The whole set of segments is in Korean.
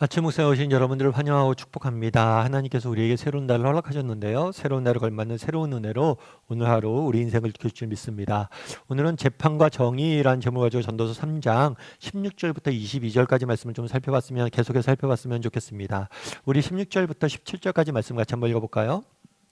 아침 목사에 오신 여러분들을 환영하고 축복합니다. 하나님께서 우리에게 새로운 날을 허락하셨는데요. 새로운 날을 걸맞는 새로운 은혜로 오늘 하루 우리 인생을 지킬 줄 믿습니다. 오늘은 재판과 정의라는 제목을 가지고 전도서 3장 16절부터 22절까지 말씀을 좀 계속해서 살펴봤으면 좋겠습니다. 우리 16절부터 17절까지 말씀 같이 한번 읽어볼까요?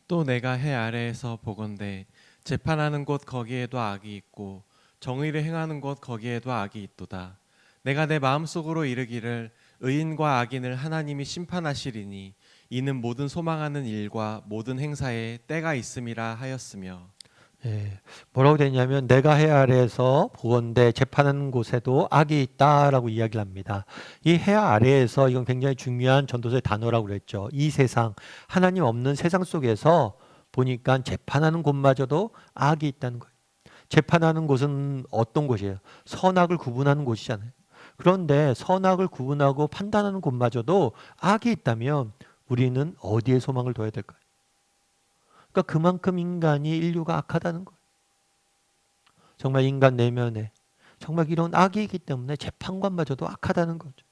또 내가 해 아래에서 보건대 재판하는 곳 거기에도 악이 있고 정의를 행하는 곳 거기에도 악이 있도다. 내가 내 마음속으로 이르기를 의인과 악인을 하나님이 심판하시리니 이는 모든 소망하는 일과 모든 행사에 때가 있음이라 하였으며. 예, 뭐라고 되냐면 내가 해 아래에서 보건대 재판하는 곳에도 악이 있다라고 이야기를 합니다. 이 해 아래에서 이건 굉장히 중요한 전도서의 단어라고 그랬죠. 이 세상, 하나님 없는 세상 속에서 보니까 재판하는 곳마저도 악이 있다는 거예요. 재판하는 곳은 어떤 곳이에요? 선악을 구분하는 곳이잖아요. 그런데 선악을 구분하고 판단하는 곳마저도 악이 있다면 우리는 어디에 소망을 둬야 될까요? 그러니까 그만큼 인류가 악하다는 거예요. 정말 인간 내면에 정말 이런 악이 있기 때문에 재판관마저도 악하다는 거죠.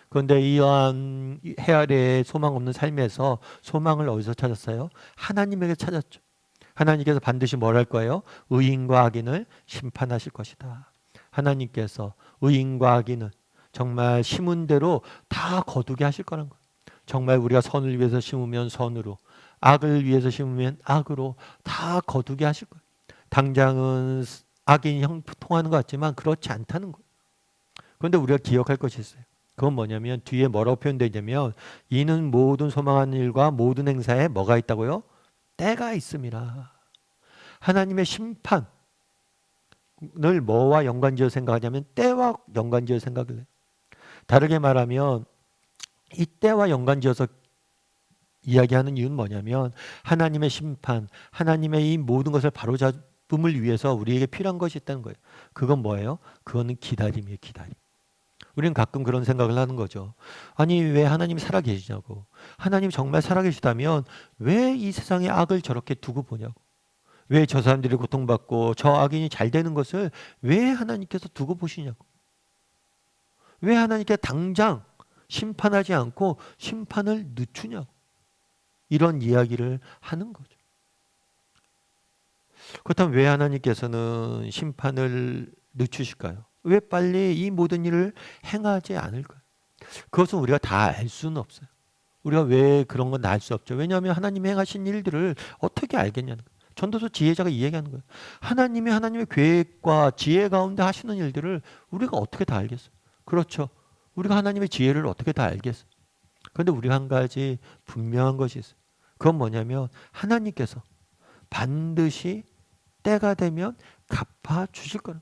그런데 이러한 해 아래의 소망 없는 삶에서 소망을 어디서 찾았어요? 하나님에게 찾았죠. 하나님께서 반드시 뭘 할 거예요? 의인과 악인을 심판하실 것이다. 하나님께서 의인과 악인을 정말 심은 대로 다 거두게 하실 거라는 거예요. 정말 우리가 선을 위해서 심으면 선으로, 악을 위해서 심으면 악으로 다 거두게 하실 거예요. 당장은 악인이 형통하는 것 같지만 그렇지 않다는 거예요. 그런데 우리가 기억할 것이 있어요. 그건 뭐냐면 뒤에 뭐라고 표현되냐면 이는 모든 소망하는 일과 모든 행사에 뭐가 있다고요? 때가 있음이라. 하나님의 심판을 뭐와 연관지어 생각하냐면 때와 연관지어 생각을 해요. 다르게 말하면 이 때와 연관지어서 이야기하는 이유는 뭐냐면 하나님의 심판, 하나님의 이 모든 것을 바로잡음을 위해서 우리에게 필요한 것이 있다는 거예요. 그건 뭐예요? 그거는 기다림이에요. 기다림. 우리는 가끔 그런 생각을 하는 거죠. 아니 왜 하나님이 살아계시냐고. 하나님이 정말 살아계시다면 왜 이 세상에 악을 저렇게 두고 보냐고. 왜 저 사람들이 고통받고 저 악인이 잘 되는 것을 왜 하나님께서 두고 보시냐고. 왜 하나님께 당장 심판하지 않고 심판을 늦추냐고. 이런 이야기를 하는 거죠. 그렇다면 왜 하나님께서는 심판을 늦추실까요? 왜 빨리 이 모든 일을 행하지 않을까요? 그것은 우리가 다 알 수는 없어요. 우리가 왜 그런 건 알 수 없죠. 왜냐하면 하나님이 행하신 일들을 어떻게 알겠냐는 거예요. 전도서 지혜자가 이 얘기하는 거예요. 하나님의 계획과 지혜 가운데 하시는 일들을 우리가 어떻게 다 알겠어요? 그렇죠. 우리가 하나님의 지혜를 어떻게 다 알겠어요? 그런데 우리가 한 가지 분명한 것이 있어요. 그건 뭐냐면 하나님께서 반드시 때가 되면 갚아 주실 거예요.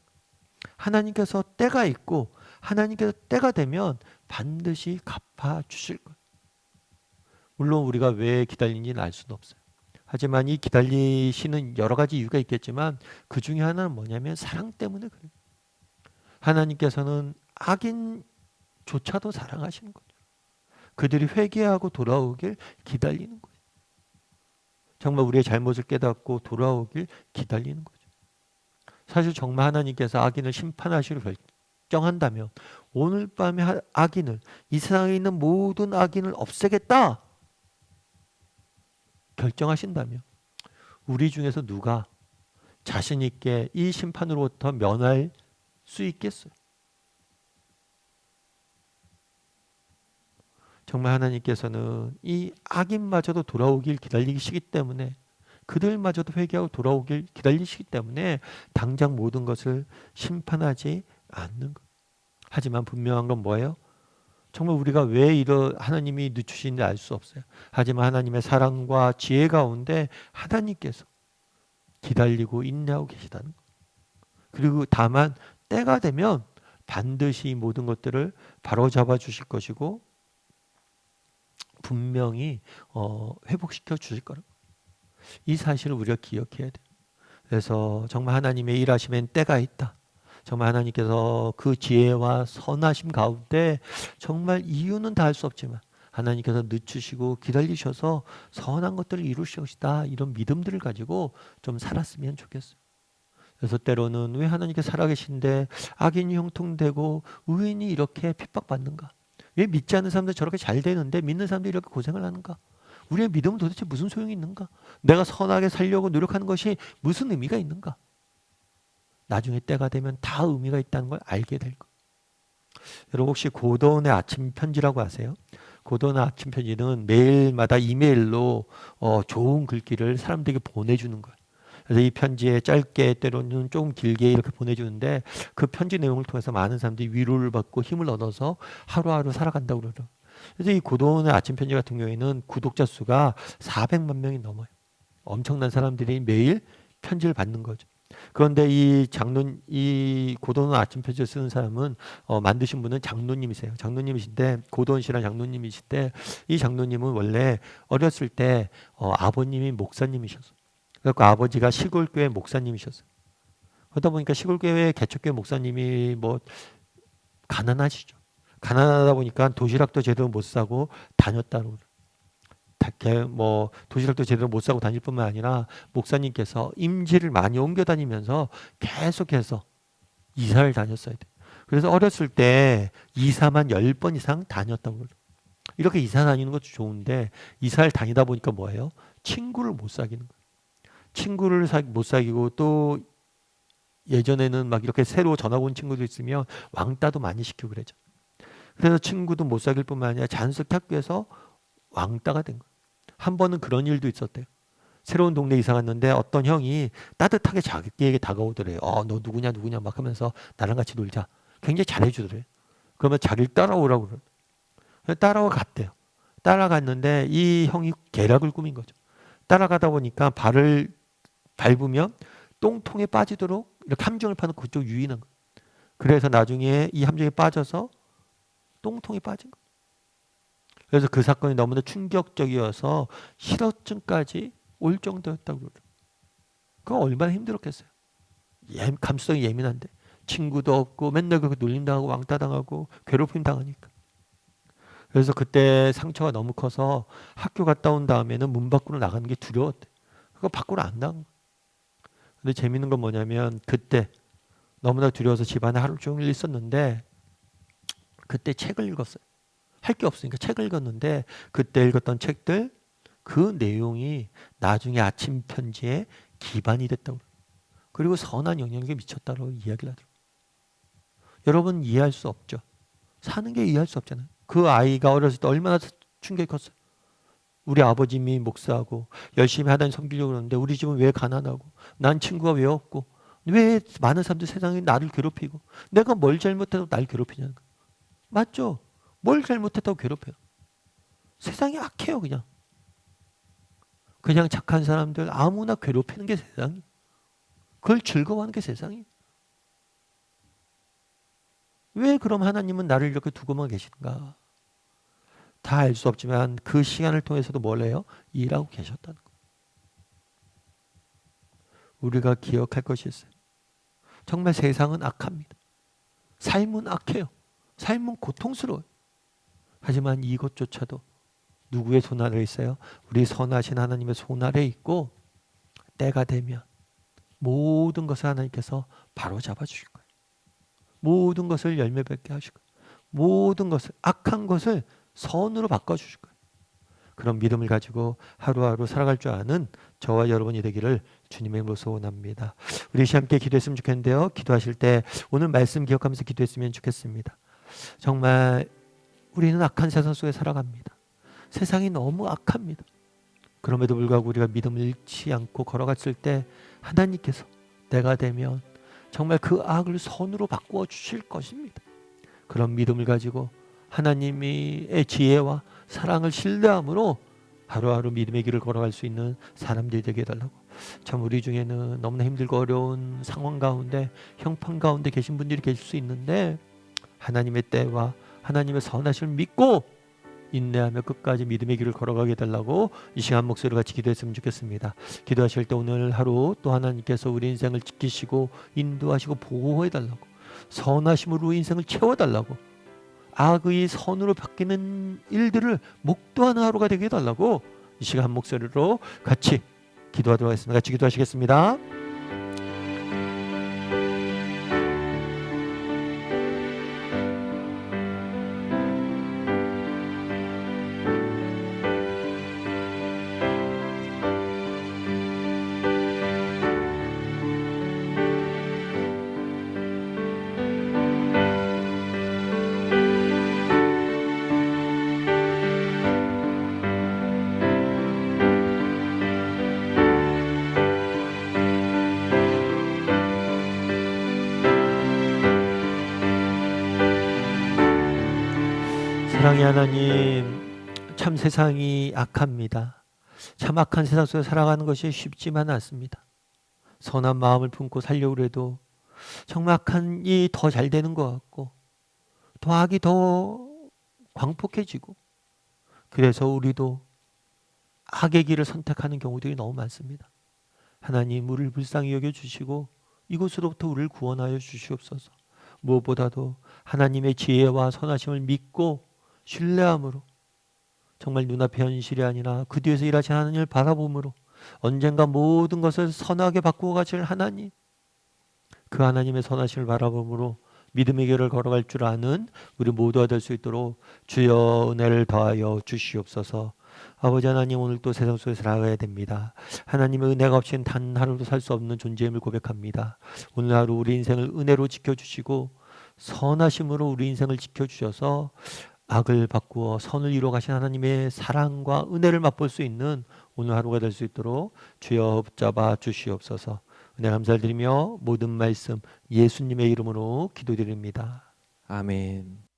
하나님께서 때가 있고 하나님께서 때가 되면 반드시 갚아 주실 거예요. 물론 우리가 왜 기다리는지는 알 수는 없어요. 하지만 이 기다리시는 여러 가지 이유가 있겠지만 그 중에 하나는 뭐냐면 사랑 때문에 그래요. 하나님께서는 악인조차도 사랑하시는 거죠. 그들이 회개하고 돌아오길 기다리는 거예요. 정말 우리의 잘못을 깨닫고 돌아오길 기다리는 거죠. 사실 정말 하나님께서 악인을 심판하시기로 결정한다면 오늘 밤에 악인을, 이 세상에 있는 모든 악인을 없애겠다 결정하신다면 우리 중에서 누가 자신 있게 이 심판으로부터 면할 수 있겠어요? 정말 하나님께서는 이 악인마저도 돌아오길 기다리시기 때문에, 그들마저도 회개하고 돌아오길 기다리시기 때문에 당장 모든 것을 심판하지 않는 것. 하지만 분명한 건 뭐예요? 정말 우리가 왜 이런 하나님이 늦추시는지 알 수 없어요. 하지만 하나님의 사랑과 지혜 가운데 하나님께서 기다리고 인내하고 계시다는 것. 그리고 다만 때가 되면 반드시 이 모든 것들을 바로잡아 주실 것이고 분명히 회복시켜 주실 거라고. 이 사실을 우리가 기억해야 돼요. 그래서 정말 하나님의 일하심엔 때가 있다. 정말 하나님께서 그 지혜와 선하심 가운데 정말 이유는 다 알 수 없지만 하나님께서 늦추시고 기다리셔서 선한 것들을 이루실 것이다. 이런 믿음들을 가지고 좀 살았으면 좋겠어요. 그래서 때로는 왜 하나님께 살아계신데 악인이 형통되고 의인이 이렇게 핍박받는가? 왜 믿지 않는 사람들 저렇게 잘 되는데 믿는 사람들이 이렇게 고생을 하는가? 우리의 믿음은 도대체 무슨 소용이 있는가? 내가 선하게 살려고 노력하는 것이 무슨 의미가 있는가? 나중에 때가 되면 다 의미가 있다는 걸 알게 될 것. 여러분 혹시 고도원의 아침 편지라고 아세요? 고도원의 아침 편지는 매일마다 이메일로 좋은 글귀를 사람들에게 보내주는 거예요. 그래서 이 편지에 짧게 때로는 조금 길게 이렇게 보내주는데 그 편지 내용을 통해서 많은 사람들이 위로를 받고 힘을 얻어서 하루하루 살아간다고 그러더라고요. 그래서 이 고도원의 아침 편지 같은 경우에는 구독자 수가 400만 명이 넘어요. 엄청난 사람들이 매일 편지를 받는 거죠. 그런데 이 고도원 아침 편지를 쓰는 사람은 만드신 분은 장로님이세요. 장로님이신데 고도원 씨랑 장로님이신데 이 장로님은 원래 어렸을 때 아버님이 목사님이셨어요. 그래서 아버지가 시골교회 목사님이셨어요. 그러다 보니까 시골교회 개척교회 목사님이 뭐 가난하시죠. 가난하다 보니까 도시락도 제대로 못 사고 다녔다고. 뭐 도시락도 제대로 못 사고 다닐 뿐만 아니라 목사님께서 임지를 많이 옮겨 다니면서 계속해서 이사를 다녔어야 돼. 그래서 어렸을 때 이사만 10번 이상 다녔다고 그래요. 이렇게 이사 다니는 것도 좋은데 이사를 다니다 보니까 뭐예요? 친구를 못 사귀는 거예요. 친구를 못 사귀고 또 예전에는 막 이렇게 새로 전학 온 친구도 있으면 왕따도 많이 시키고 그러죠. 그래서 친구도 못 사귈 뿐만 아니라 자연스럽게 학교에서 왕따가 된 거예요. 한 번은 그런 일도 있었대요. 새로운 동네 이사 갔는데 어떤 형이 따뜻하게 자기에게 다가오더래요. 너 누구냐 막 하면서 나랑 같이 놀자. 굉장히 잘해주더래요. 그러면 자기를 따라오라고 그래요. 따라와 갔대요. 따라갔는데 이 형이 계략을 꾸민 거죠. 따라가다 보니까 발을 밟으면 똥통에 빠지도록 이렇게 함정을 파는 그쪽 유인한 거예요. 그래서 나중에 이 함정에 빠져서 똥통에 빠진 거예요. 그래서 그 사건이 너무나 충격적이어서 실어증까지 올 정도였다고 그래요. 그거 얼마나 힘들었겠어요. 감수성이 예민한데 친구도 없고 맨날 그렇게 놀림당하고 왕따당하고 괴롭힘 당하니까. 그래서 그때 상처가 너무 커서 학교 갔다 온 다음에는 문 밖으로 나가는 게 두려웠대. 그거 밖으로 안 나간 거예요. 근데 재밌는 건 뭐냐면 그때 너무나 두려워서 집안에 하루 종일 있었는데 그때 책을 읽었어요. 할 게 없으니까 책을 읽었는데 그때 읽었던 책들 그 내용이 나중에 아침 편지에 기반이 됐다고. 그리고 선한 영향력에 미쳤다고 이야기를 하더라고요. 여러분 이해할 수 없죠. 사는 게 이해할 수 없잖아요. 그 아이가 어렸을 때 얼마나 충격이 컸어요. 우리 아버님이 목사하고 열심히 하다니 섬기려고 그러는데 우리 집은 왜 가난하고 난 친구가 왜 없고 왜 많은 사람들 세상에 나를 괴롭히고 내가 뭘 잘못해도 날 괴롭히냐는 거예요. 맞죠? 뭘 잘못했다고 괴롭혀요. 세상이 악해요. 그냥 착한 사람들 아무나 괴롭히는 게 세상이에요. 그걸 즐거워하는 게 세상이에요. 왜 그럼 하나님은 나를 이렇게 두고만 계신가? 다 알 수 없지만 그 시간을 통해서도 뭘 해요? 일하고 계셨다는 거예요. 우리가 기억할 것이 있어요. 정말 세상은 악합니다. 삶은 악해요. 삶은 고통스러워요. 하지만 이것조차도 누구의 손 아래 있어요? 우리 선하신 하나님의 손 아래 있고 때가 되면 모든 것을 하나님께서 바로 잡아주실 거예요. 모든 것을 열매 맺게 하실 거예요. 모든 것을 악한 것을 선으로 바꿔주실 거예요. 그런 믿음을 가지고 하루하루 살아갈 줄 아는 저와 여러분이 되기를 주님의 이름으로 소원합니다. 우리 함께 기도했으면 좋겠는데요. 기도하실 때 오늘 말씀 기억하면서 기도했으면 좋겠습니다. 정말 우리는 악한 세상 속에 살아갑니다. 세상이 너무 악합니다. 그럼에도 불구하고 우리가 믿음을 잃지 않고 걸어갔을 때 하나님께서 때가 되면 정말 그 악을 선으로 바꾸어 주실 것입니다. 그런 믿음을 가지고 하나님의 지혜와 사랑을 신뢰함으로 하루하루 믿음의 길을 걸어갈 수 있는 사람들이 되게 해달라고. 참 우리 중에는 너무나 힘들고 어려운 상황 가운데 형편 가운데 계신 분들이 계실 수 있는데 하나님의 때와 하나님의 선하심을 믿고 인내하며 끝까지 믿음의 길을 걸어가게 해달라고 이 시간 목소리로 같이 기도했으면 좋겠습니다. 기도하실 때 오늘 하루 또 하나님께서 우리 인생을 지키시고 인도하시고 보호해달라고, 선하심으로 인생을 채워달라고, 악의 선으로 바뀌는 일들을 목도하는 하루가 되게 해달라고 이 시간 목소리로 같이 기도하도록 하겠습니다. 같이 기도하시겠습니다. 사랑의 하나님, 참 세상이 악합니다. 참 악한 세상 속에 살아가는 것이 쉽지만 않습니다. 선한 마음을 품고 살려고 해도 정말 악한 일이 더 잘 되는 것 같고 더 악이 더 광폭해지고, 그래서 우리도 악의 길을 선택하는 경우들이 너무 많습니다. 하나님, 우리를 불쌍히 여겨주시고 이곳으로부터 우리를 구원하여 주시옵소서. 무엇보다도 하나님의 지혜와 선하심을 믿고 신뢰함으로, 정말 눈앞의 현실이 아니라 그 뒤에서 일하신 하나님을 바라봄으로 언젠가 모든 것을 선하게 바꾸어 가실 하나님, 그 하나님의 선하심을 바라봄으로 믿음의 길을 걸어갈 줄 아는 우리 모두가 될 수 있도록 주여 은혜를 더하여 주시옵소서. 아버지 하나님, 오늘 또 세상 속에 살아가야 됩니다. 하나님의 은혜가 없이는 단 하루도 살 수 없는 존재임을 고백합니다. 오늘 하루 우리 인생을 은혜로 지켜주시고 선하심으로 우리 인생을 지켜주셔서 악을 바꾸어 선을 이루어 가신 하나님의 사랑과 은혜를 맛볼 수 있는 오늘 하루가 될 수 있도록 주여 붙잡아 주시옵소서. 은혜 감사드리며 모든 말씀 예수님의 이름으로 기도드립니다. 아멘.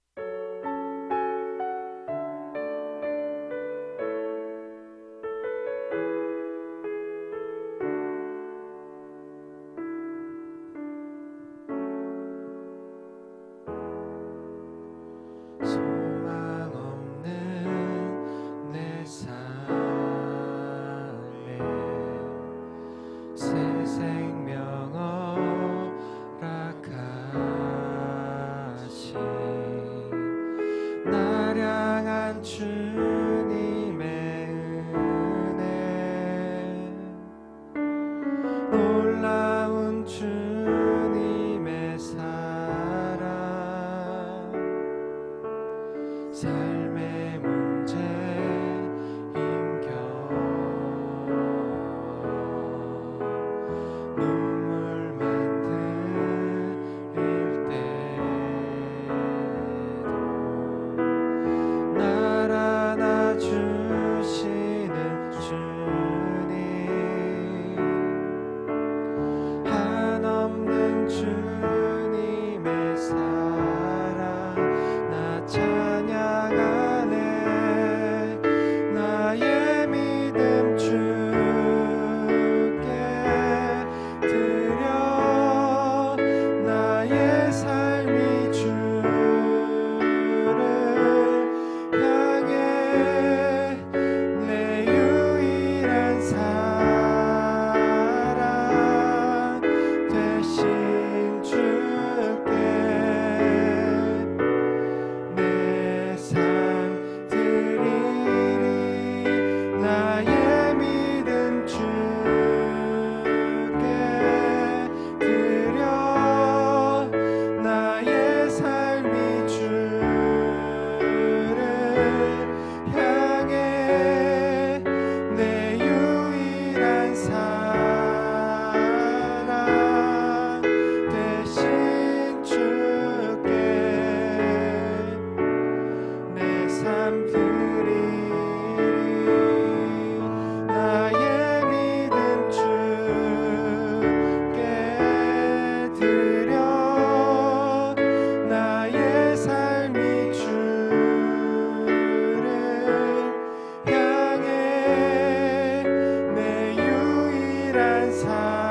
소망 없는 내 삶에 새 생명 허락하신 날 향한 주님의 은혜, 놀라운 주님의 사랑, 삶의 문제 힘겨 눈물만 흘릴 때도 날 안아주시는 주님, 한없는 주님의 사랑 나 찬양하네. 나의 믿음 주께 드려, 나의 삶이 주를 향해 내 유일한 사랑 되신 주께 내 삶 드리리. 나의 믿음 주께 드려, 나의 삶이 주를 향해 내 유일한 사랑 되신 주께 내 삶 드리리. 나의 믿음 주께 드려, 나의 삶이 주를 향해 내 유일한 사랑